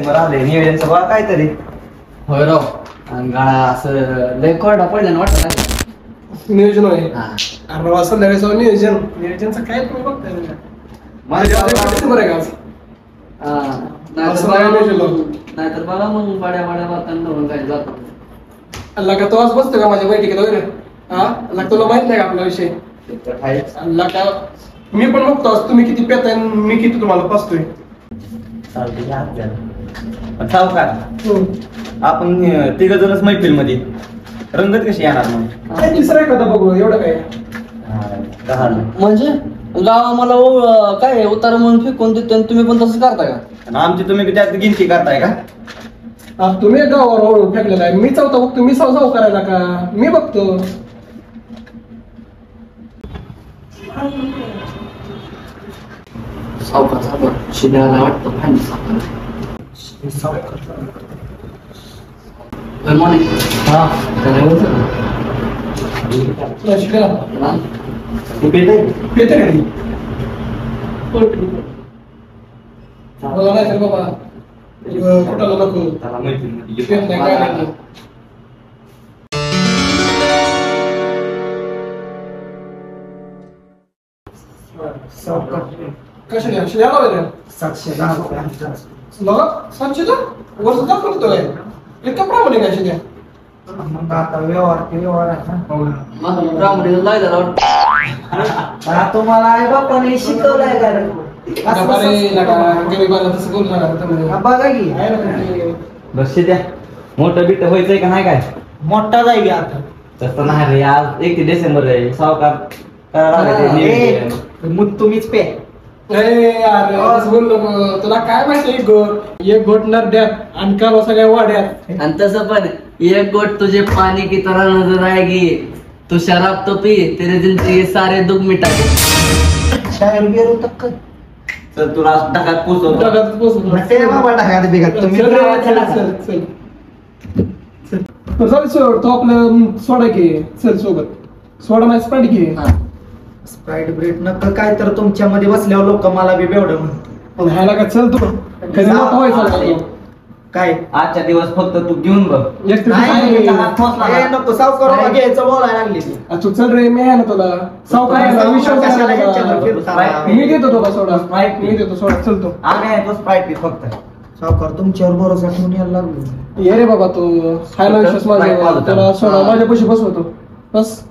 Customer आले नियोजन सभा काहीतरी. होय राव. आणि गाळा असं लय कोरडा पडला ना वाटत. नियोजन होय. अरे बाबा संध्याकाळी जाऊन नियोजनचं काय तुम्ही बघताय माझ्या बरं आहे का? नाहीतर बघा मग बड्या वातांना काय जातो. अल्ला का तो आज बसतो का माझ्या बैठकीत वगैरे? हा तुला माहित नाही का आपला विषय? अल्ला का मी पण बघतो आज तुम्ही किती पेताय मी किती तुम्हाला पाचतोय. सावकार आपण तिघ जणच मैफिल मध्ये रंगत कशी येणार मग? तिसरा एखादा बघू एवढं काय. म्हणजे गाव मला काय उतार म्हणून फेकून देतो तुम्ही पण तसं करता का? आमची तुम्ही त्यात गिनती करताय का? तुम्ही गावावर ओळून फेकलेला आहे. मी चौथा बघतो. मी साव करायला का मी बघतो. सावकार शिद्याला वाटतं पेते नाही बाबा कुठाला नको काय नाही. कशा द्या शिद्याला वगैरे 700 वर्ष दाखवतो काय इतका प्रमाणे काय शिद्या. मग आता व्यवहार तुम्हाला आई बापाने शिकवलंय गरीबाला तसं बोलू नका. बघा की बस द्या. मोठं बिट व्हायचंय का नाही काय? मोठा जाईल आता. तसं नाही रे आज 1 डिसेंबर आहे. सावकार मग तुम्हीच पे. तुला काय माहिती एक घोट नरड्यात आणि काल सगळ्या वाड्यात. आणि तसं पण एक गोट तुझे पाणी की तरह नजर आएगी. तू शराब तो पी तेरे दिल के सारे दुख मिटा. शायर गेलो तक तर तुला ढगात पोचवतो. बाबा ढगात बिघात तुम्ही तो आपलं सोडा घे चल सोबत. सोडा नाही स्प्राईट घे. स्प्राईट ब्रेड नका काय तर तुमच्यामध्ये बसल्यावर लोक मला बी बेवडं म्हणतो. ह्याला का चल तू काय आजच्या दिवस फक्त तू घेऊन बघ. नको सावकार घ्यायचं बोलायला लागली तू. चल रे मी आहे ना तुला सावकार मी देतो तुला सोडा. स्प्राईट मी देतो सोडा. चल तू तो स्प्राईट फक्त. सावकार तुमच्यावर भरोसा ठेवून यायला लागलो. ये रे बाबा तू खायला विश्वास माझा. तुला सोडा माझ्या पैसे बसवतो बस.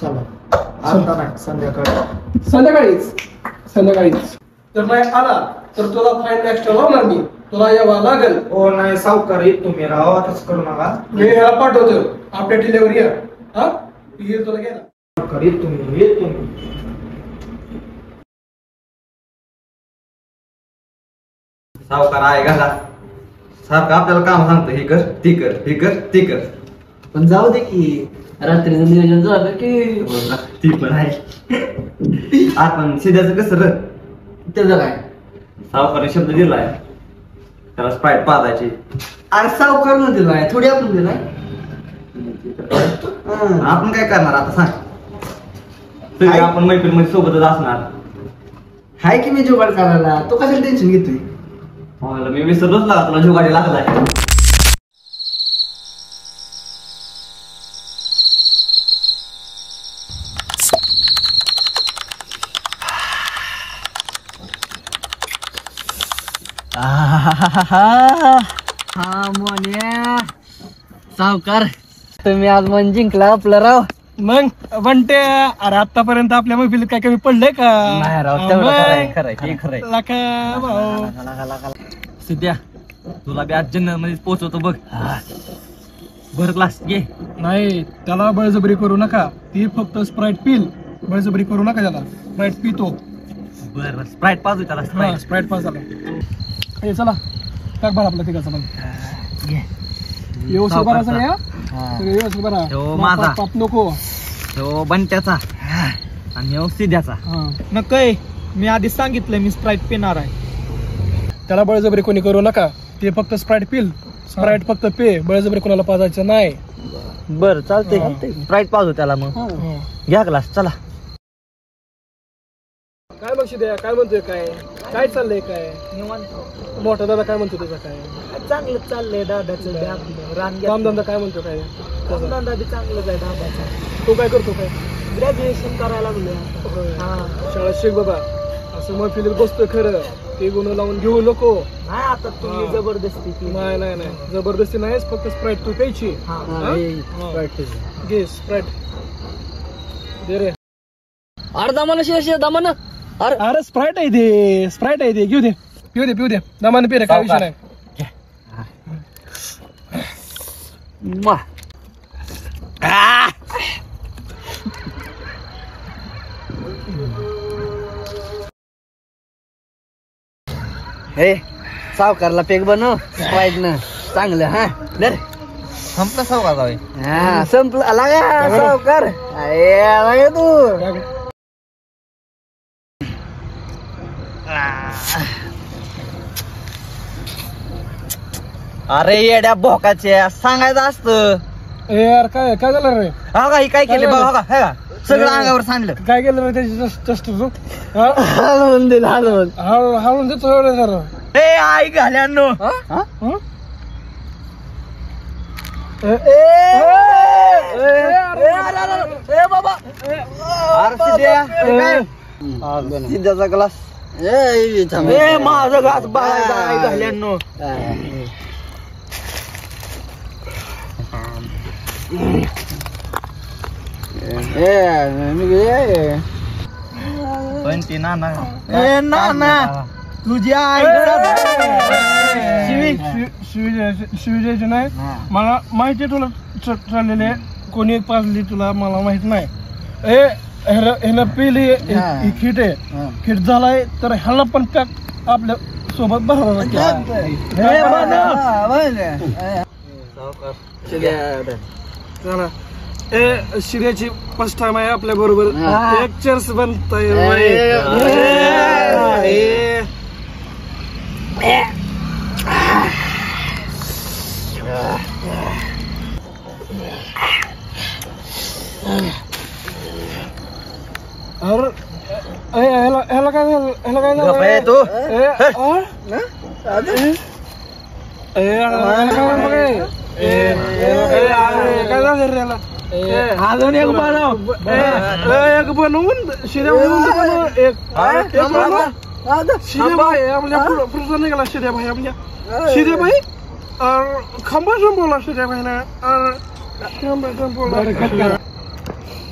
चला आता नाही संध्याकाळीच जर नाही आला तर तुला फाईन एक्स्ट्रा लावणार मी. तुला यावं लागेल. हो नाही सावकार येत तुम्ही राहा तसं करू नका. मी ह्याला पाठवतो आपल्या डिलेव्हरी हा येईल तुला घ्यायला. सावकार येत तुम्ही सावकार आहे घाला. सारखं आपल्याला काम सांगतो हे कर ती कर हे कर ती कर. पण जाऊ दे की रात्रीचं नियोजन झालं की ती पण आहे. आपण शिद्याचं कसं र त्याचं काय सावकारने शब्द दिलाय त्याला स्प्राईट पाजायची. अरे सावकार न दिलाय थोडी आपण दिलाय. आपण काय करणार आता सांग. आपण मैफिल मध्ये सोबतच असणार. हाय की मी जुगाड करायला. तो कशाला टेन्शन घेतोय? मी विसरलोच लागा तुला जुगाडी लागलाय. हा मोन्या सावकार तुम्ही आज मन जिंकला आपलं राव. मग म्हणते अरे आतापर्यंत आपल्या मैफिलीत काय कमी पडलंय का? नाही राव तेवढं खरंय. सिद्ध्या तुला बी आज जन्नत मध्ये पोहोचवतो बघ. भर ग्लास घे. नाही त्याला बळजबरी करू नका. ती फक्त स्प्राईट पिल. बळजबरी करू नका त्याला. स्प्राईट पितो. बर स्प्राईट पाजू त्याला. स्प्राईट पाज झाला. हे चला टाक भर आपला तिघाचा पण व्यवस्थित भरा सगळ्या. व्यवस्थित भरा. माझा पाप नको. बंट्याचा आणि सिद्ध्याचा नकय. मी आधीच सांगितलंय मी स्प्राईट पिणार आहे. त्याला बळजबरी कोणी करू नका. ते फक्त स्प्राईट पिल. स्प्राईट फक्त पे. बळजबरी कोणाला पाजायचं नाही. बर चालतंय. स्प्राईट पाजू त्याला. मग घ्या ग्लास चला. काय बक्षी द्या काय म्हणतोय काय काय चाललंय काय निवांत मोठा दादा काय म्हणतो तुझा काय चांगलं चाललंय दादाचं बी आपलं रान कामधंदा काय म्हणतो काय कसं? धंदा बी चांगलंच आहे दादाचा. तो काय करतो काय ग्रॅज्युएशन करायला लागलोय होय. हा शाळा शिक बाबा असं मैफिलीत बसतो खरं ते गुण लावून घेऊ नको नाही आता तुम्ही हा. जबरदस्ती केली. नाही जबरदस्ती नाहीच फक्त स्प्राईट तू प्यायची हा. घे स्प्राईट दे रे अरे दामान शेष दामान अरे अरे स्प्राईट आहे ते घेऊ दे पिऊ दे दमाने पिरे काय विषय नाही मा. हे सावकारला पेक बनव स्प्राईट न चांगलं हा दर संपला सावकार जावे हा संपला लागा सावकार लागा तू अरे येड्या भोकाचे सांगायचं असतं ए यार काय काय झालं रे हा का ही काय केले बघा का हे का? सगळं अंगावर सांडलं काय केलं रे त्याची चेस्ट तू हलवून दिल हलवून हळून देतो एवढं जरा ए आई घाल्यांनो हं? सिद्धाचा ग्लास ए माझं घास बाळायचा आई घाल्यांनो पण ती नाना ए नाना तुझी आई शिवजायचे नाही मला माहिती तुला चाललेले कोणी पाजली तुला मला माहित नाही ए ह्याला पिली ही खीट आहे खीट झालाय तर ह्याला पण पॅक आपल्या सोबत बरोबर ए शिर्याची फर्स्ट टाइम आहे आपल्या बरोबर एक चर्च बनताय अरे ह्याला काय झालं ह्याला काय झालं तू काय झालं रे याला अजून एक बनव एक बनवून शिर्या बनवून एक शिर्या भाई आपल्या पुढचा निघाला शिर्या भाई आपल्या शिर्या भाई खंबा संपवला शिर्या भाईना खंबा संपवला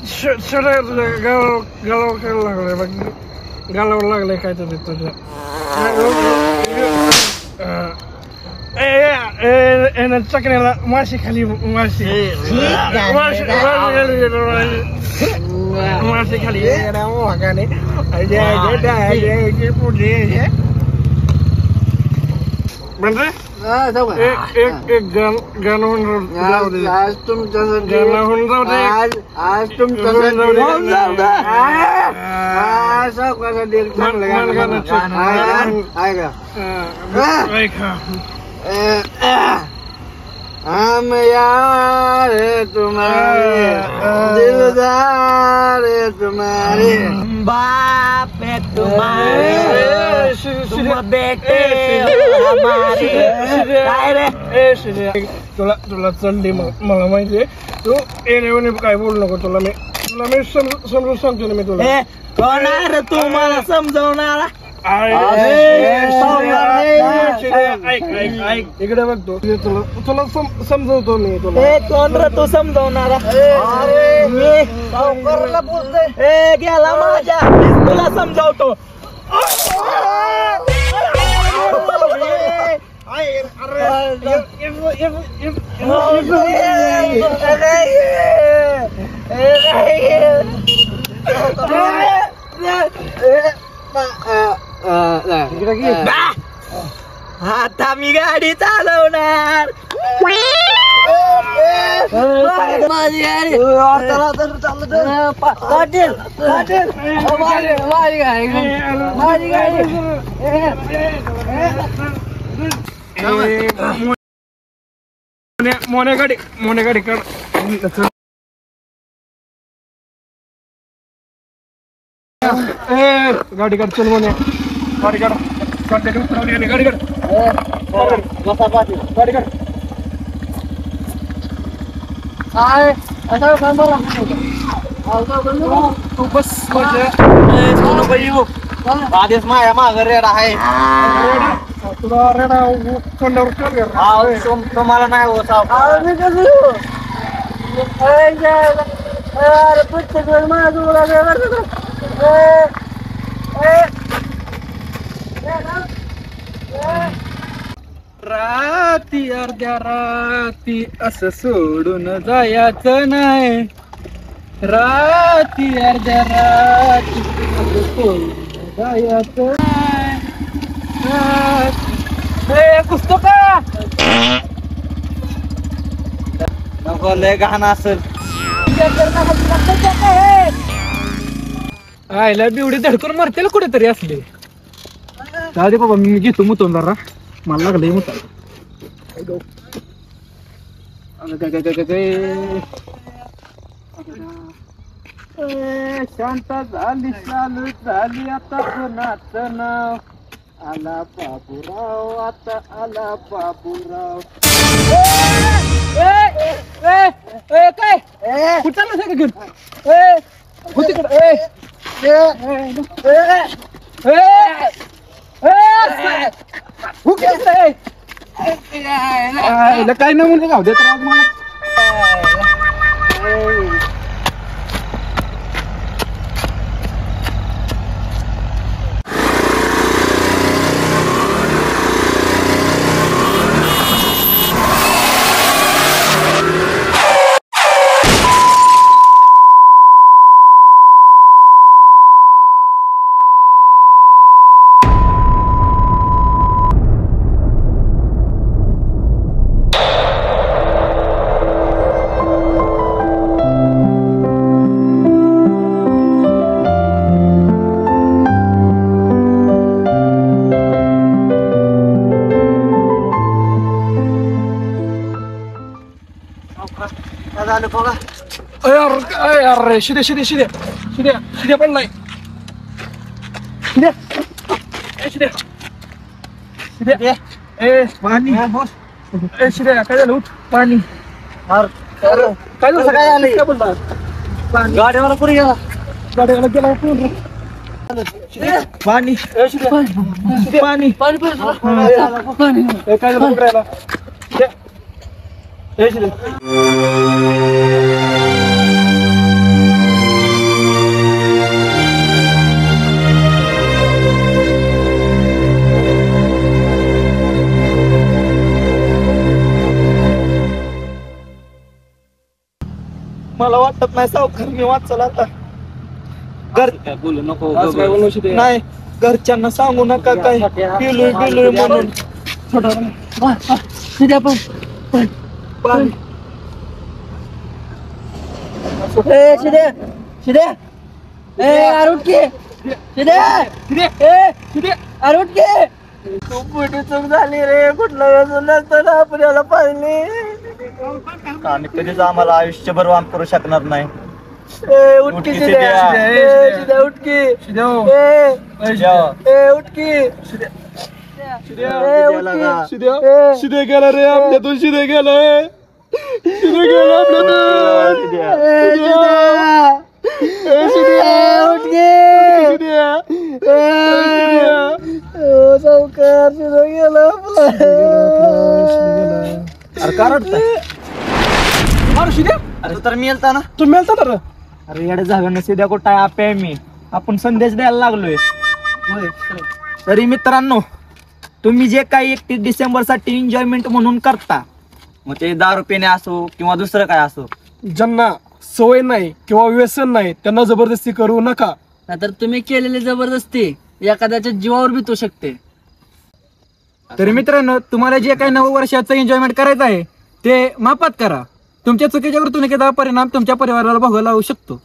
शिर्या गालावर काय लागलाय बघ गालावर लागलाय काय तरी तुझ्या चकण्याला माशी खाली माशी खाली म्हणजे एक गाणं होऊन जाऊ दे आज तुमचं गाणं होऊन जाऊ दे आज तुमचं हम यार तुम्हारे दिलदार तुम्हारे बाप है तुम्हारे तुम बेटे हमारे काय रे तुला चढली मला माहितीये तू येणे काय बोलू नको तुला मी समजून सांगतो ना मी तुला कोण आहे रे तू मला समजवणारा इकडे बघतो तुला समजवतो मी तुला कोण रे तू समजवणारा मी सावकारला बोलतोय गेला माझ्या तुला समजावतो आता मी गाडी चालवणार माझी गाडी पाटील माझी गाडी मोने गाडी काढ गाडी काढ चल मोने गाडी काढ गाडी काढ गाडी काढ बसा पाटील. गाडी काढ काय असं सांगा तू बस म्हणजे आधीच माझ्या माग रेड आहे तुला रेडा तोंडावर तुम्हाला नाही हो सावकार मी कसं येऊ? अरे प्रत्येक वेळ माझ्या राती अर्ध्या राती असं सोडून जायचं नाही राती अर्ध्या राती असं सोडून जायचं नाही पुस्तक नको लय घाण असेल आयला बिवडी धडकून मरतेल कुठेतरी असले जाऊ दे बाबा मी घेतो मुतून जरा मला लागलंय मुता शांत झाली चालू झाली आता कोणाचं नाव आला बाबूराव आता आला बाबूराव काय कुठं नसेल घेऊन काय नाही म्हणून जाऊ दे तर आज मला झालं बघा अरे शिद्या पडलाय शिद्या ए पाणी ए शिद्या काय झालं उठ पाणी काय झालं काय झालं? काय बोलला गाडीवाला पुढे गेला गाडीवाला गेला कोण रे पाणी ए शिद्या पाणी पाणी ए काय झालं उतरायला शिद्या ए शिद्या मला वाटत नाही सावकार मी वाचला आता काय बोलू नको आज काय बोलू शिद्या नाही घरच्यांना सांगू नका काय पिलोय म्हणून शिद्या पण पाणी ए शिद्या शिद्या ए अरे उठ की शिद्या शिद्या अरे उठ की खूप मोठी चूक झाली रे कुठलं व्यसन नसताना आपल्याला पाहिली आणि कधीच आम्हाला आयुष्यभर वाम करू शकणार नाही उठकी शिद्या उठकी उठकी शिदे गेला रे आपल्यातून शिदे गेलाय शिदे गेला अरे का रडताय? अरे तर मी येलता ना तू मेलता तर अरे येडे जागा शिद्या कुठं आहे आपे मी आपण संदेश द्यायला लागलोय तरी मित्रांनो तुम्ही जे काही 31 डिसेंबर साठी एन्जॉयमेंट म्हणून करता मग ते दारू पिणे असो किंवा दुसरं काय असो ज्यांना सवय नाही किंवा व्यसन नाही त्यांना जबरदस्ती करू नका नाहीतर तुम्ही केलेली जबरदस्ती एखाद्याच्या जीवावर बितू शकते तरी मित्रांनो तुम्हाला जे काही नववर्षाचं एन्जॉयमेंट करायचं आहे ते मापात करा तुमच्या चुकीच्या वर्तणुकीचा परिणाम तुमच्या परिवाराला भोगायला होऊ शकतो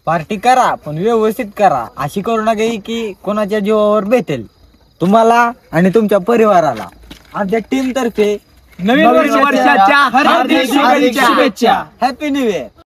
पार्टी करा पण व्यवस्थित करा अशी करू नका की कोणाच्या जीवावर बेतेल तुम्हाला आणि तुमच्या परिवाराला आमच्या टीम तर्फे नवीन वर्षाच्या हार्दिक शुभेच्छा हॅपी न्यू इयर